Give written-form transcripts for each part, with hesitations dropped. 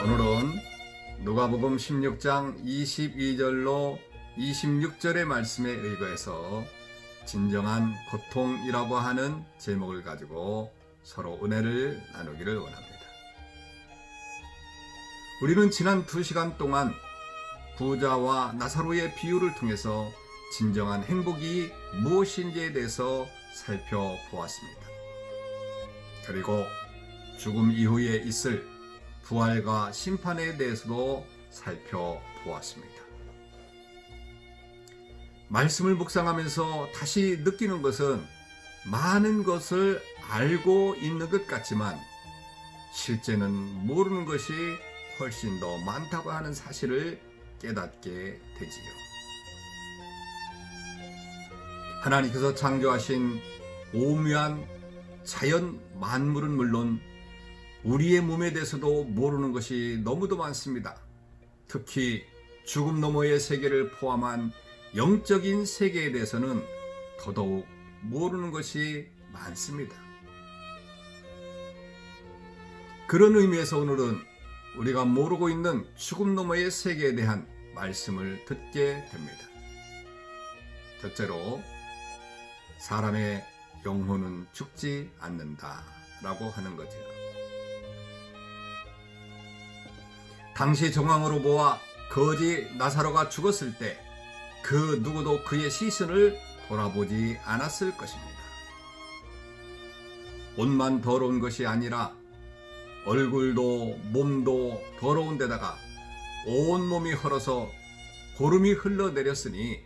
오늘은 누가복음 16장 22절로 26절의 말씀에 의거해서 진정한 고통이라고 하는 제목을 가지고 서로 은혜를 나누기를 원합니다. 우리는 지난 2시간 동안 부자와 나사로의 비유를 통해서 진정한 행복이 무엇인지에 대해서 살펴보았습니다. 그리고 죽음 이후에 있을 부활과 심판에 대해서도 살펴보았습니다. 말씀을 묵상하면서 다시 느끼는 것은 많은 것을 알고 있는 것 같지만 실제는 모르는 것이 훨씬 더 많다고 하는 사실을 깨닫게 되지요. 하나님께서 창조하신 오묘한 자연 만물은 물론 우리의 몸에 대해서도 모르는 것이 너무도 많습니다. 특히 죽음 너머의 세계를 포함한 영적인 세계에 대해서는 더더욱 모르는 것이 많습니다. 그런 의미에서 오늘은 우리가 모르고 있는 죽음 너머의 세계에 대한 말씀을 듣게 됩니다. 첫째로 사람의 영혼은 죽지 않는다 라고 하는 거죠. 당시 정황으로 보아 거지 나사로가 죽었을 때 그 누구도 그의 시신을 돌아보지 않았을 것입니다. 옷만 더러운 것이 아니라 얼굴도 몸도 더러운 데다가 온몸이 헐어서 고름이 흘러내렸으니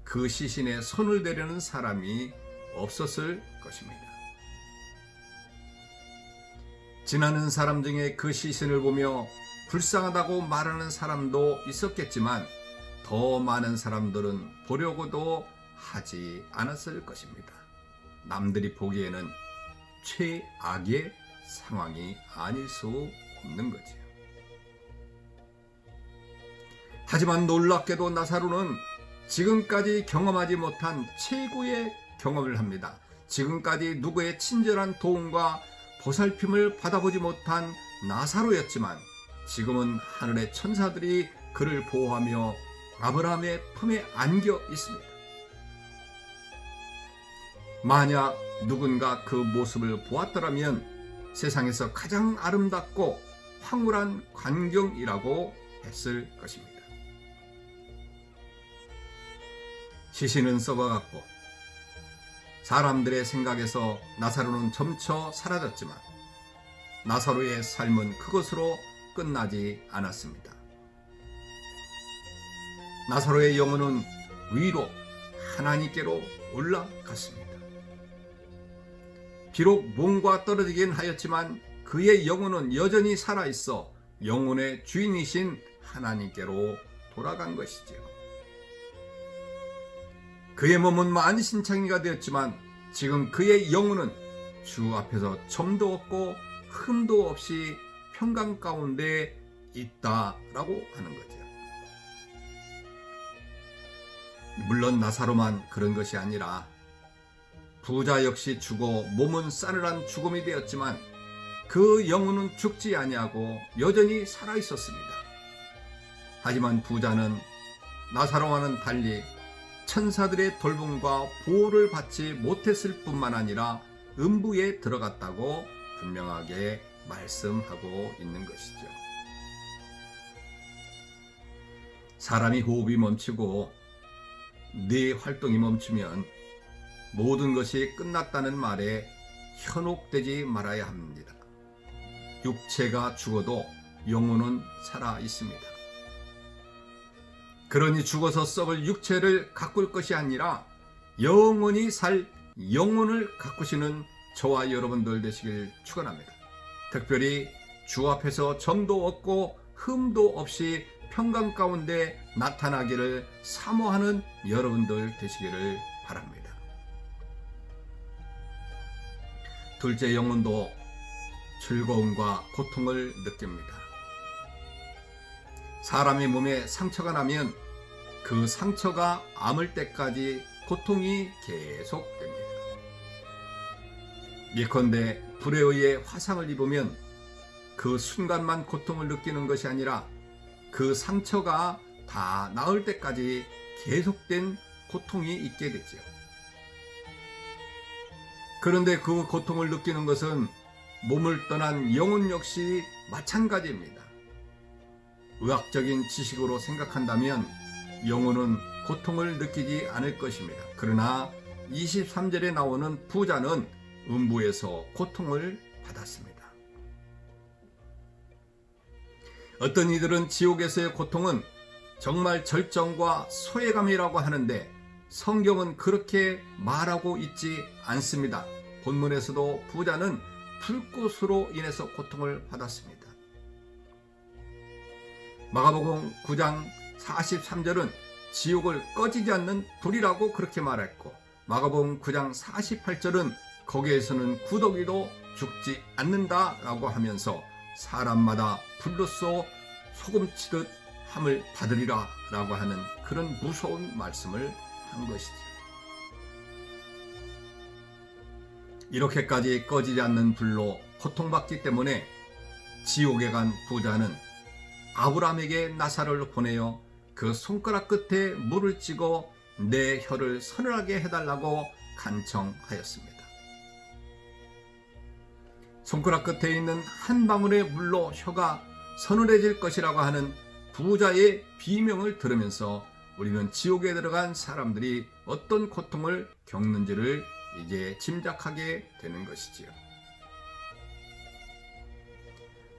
그 시신에 손을 대려는 사람이 없었을 것입니다. 지나는 사람 중에 그 시신을 보며 불쌍하다고 말하는 사람도 있었겠지만 더 많은 사람들은 보려고도 하지 않았을 것입니다. 남들이 보기에는 최악의 상황이 아닐 수 없는 거지요. 하지만 놀랍게도 나사로는 지금까지 경험하지 못한 최고의 경험을 합니다. 지금까지 누구의 친절한 도움과 보살핌을 받아보지 못한 나사로였지만 지금은 하늘의 천사들이 그를 보호하며 아브라함의 품에 안겨 있습니다. 만약 누군가 그 모습을 보았더라면 세상에서 가장 아름답고 황홀한 광경이라고 했을 것입니다. 시신은 썩어갔고 사람들의 생각에서 나사로는 점쳐 사라졌지만 나사로의 삶은 그것으로 끝나지 않았습니다. 나사로의 영혼은 위로 하나님께로 올라갔습니다. 비록 몸과 떨어지긴 하였지만 그의 영혼은 여전히 살아있어 영혼의 주인이신 하나님께로 돌아간 것이지요. 그의 몸은 만신창이가 되었지만 지금 그의 영혼은 주 앞에서 점도 없고 흠도 없이 평강 가운데 있다라고 하는 거죠. 물론 나사로만 그런 것이 아니라 부자 역시 죽어 몸은 싸늘한 죽음이 되었지만 그 영혼은 죽지 아니하고 여전히 살아 있었습니다. 하지만 부자는 나사로와는 달리 천사들의 돌봄과 보호를 받지 못했을 뿐만 아니라 음부에 들어갔다고 분명하게 말씀하고 있는 것이죠. 사람이 호흡이 멈추고 뇌 활동이 멈추면 모든 것이 끝났다는 말에 현혹되지 말아야 합니다. 육체가 죽어도 영혼은 살아 있습니다. 그러니 죽어서 썩을 육체를 가꿀 것이 아니라 영원히 살 영혼을 가꾸시는 저와 여러분들 되시길 축원합니다. 특별히 주 앞에서 점도 없고 흠도 없이 평강 가운데 나타나기를 사모하는 여러분들 되시기를 바랍니다. 둘째, 영혼도 즐거움과 고통을 느낍니다. 사람의 몸에 상처가 나면 그 상처가 아물 때까지 고통이 계속됩니다. 예컨대 불에 의해 화상을 입으면 그 순간만 고통을 느끼는 것이 아니라 그 상처가 다 나을 때까지 계속된 고통이 있게 되죠. 그런데 그 고통을 느끼는 것은 몸을 떠난 영혼 역시 마찬가지입니다. 의학적인 지식으로 생각한다면 영혼은 고통을 느끼지 않을 것입니다. 그러나 23절에 나오는 부자는 음부에서 고통을 받았습니다. 어떤 이들은 지옥에서의 고통은 정말 절정과 소외감이라고 하는데 성경은 그렇게 말하고 있지 않습니다. 본문에서도 부자는 불꽃으로 인해서 고통을 받았습니다. 마가복음 9장 43절은 지옥을 꺼지지 않는 불이라고 그렇게 말했고, 마가복음 9장 48절은 거기에서는 구더기도 죽지 않는다라고 하면서 사람마다 불로써 소금치듯 함을 받으리라 라고 하는 그런 무서운 말씀을 한 것이죠. 이렇게까지 꺼지지 않는 불로 고통받기 때문에 지옥에 간 부자는 아브라함에게 나사로를 보내어 그 손가락 끝에 물을 찍어 내 혀를 서늘하게 해달라고 간청하였습니다. 손가락 끝에 있는 한 방울의 물로 혀가 서늘해질 것이라고 하는 부자의 비명을 들으면서 우리는 지옥에 들어간 사람들이 어떤 고통을 겪는지를 이제 짐작하게 되는 것이지요.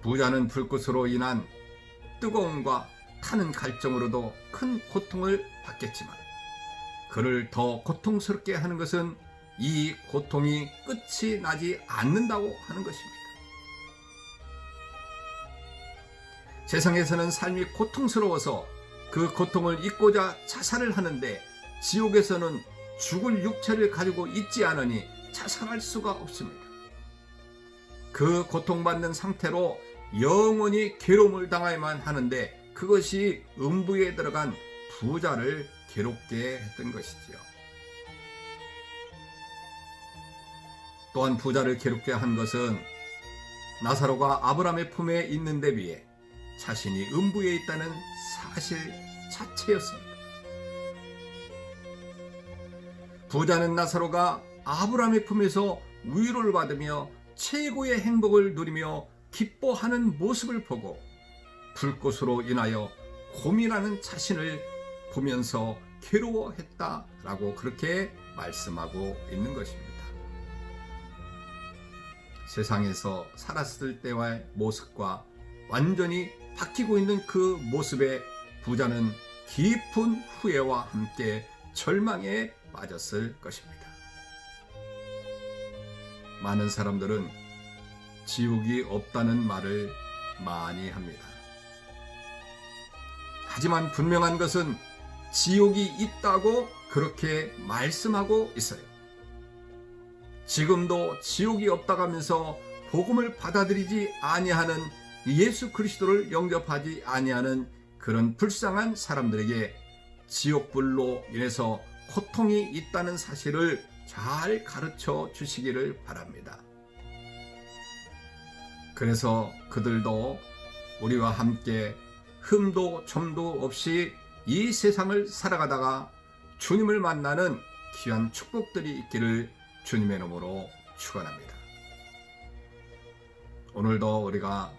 부자는 불꽃으로 인한 뜨거움과 타는 갈증으로도 큰 고통을 받겠지만 그를 더 고통스럽게 하는 것은 이 고통이 끝이 나지 않는다고 하는 것입니다. 세상에서는 삶이 고통스러워서 그 고통을 잊고자 자살을 하는데 지옥에서는 죽을 육체를 가지고 있지 않으니 자살할 수가 없습니다. 그 고통받는 상태로 영원히 괴로움을 당해야만 하는데 그것이 음부에 들어간 부자를 괴롭게 했던 것이지요. 또한 부자를 괴롭게 한 것은 나사로가 아브라함의 품에 있는 데 비해 자신이 음부에 있다는 사실 자체였습니다. 부자는 나사로가 아브라함의 품에서 위로를 받으며 최고의 행복을 누리며 기뻐하는 모습을 보고 불꽃으로 인하여 고민하는 자신을 보면서 괴로워했다라고 그렇게 말씀하고 있는 것입니다. 세상에서 살았을 때와의 모습과 완전히 바뀌고 있는 그 모습에 부자는 깊은 후회와 함께 절망에 빠졌을 것입니다. 많은 사람들은 지옥이 없다는 말을 많이 합니다. 하지만 분명한 것은 지옥이 있다고 그렇게 말씀하고 있어요. 지금도 지옥이 없다고 하면서 복음을 받아들이지 아니하는 예수 그리스도를 영접하지 아니하는 그런 불쌍한 사람들에게 지옥불로 인해서 고통이 있다는 사실을 잘 가르쳐 주시기를 바랍니다. 그래서 그들도 우리와 함께 흠도 점도 없이 이 세상을 살아가다가 주님을 만나는 귀한 축복들이 있기를 주님의 이름으로 축원합니다. 오늘도 우리가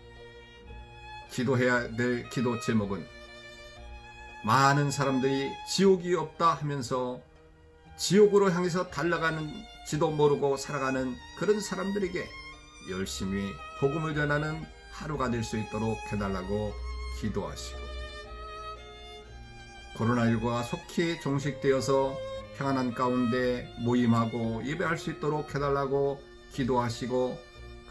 기도해야 될 기도 제목은 많은 사람들이 지옥이 없다 하면서 지옥으로 향해서 달려가는지도 모르고 살아가는 그런 사람들에게 열심히 복음을 전하는 하루가 될 수 있도록 해달라고 기도하시고, 코로나19가 속히 종식되어서 평안한 가운데 모임하고 예배할 수 있도록 해달라고 기도하시고,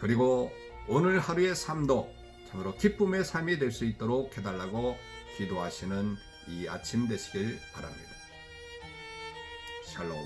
그리고 오늘 하루의 삶도 참으로 기쁨의 삶이 될 수 있도록 해달라고 기도하시는 이 아침 되시길 바랍니다. 샬롬.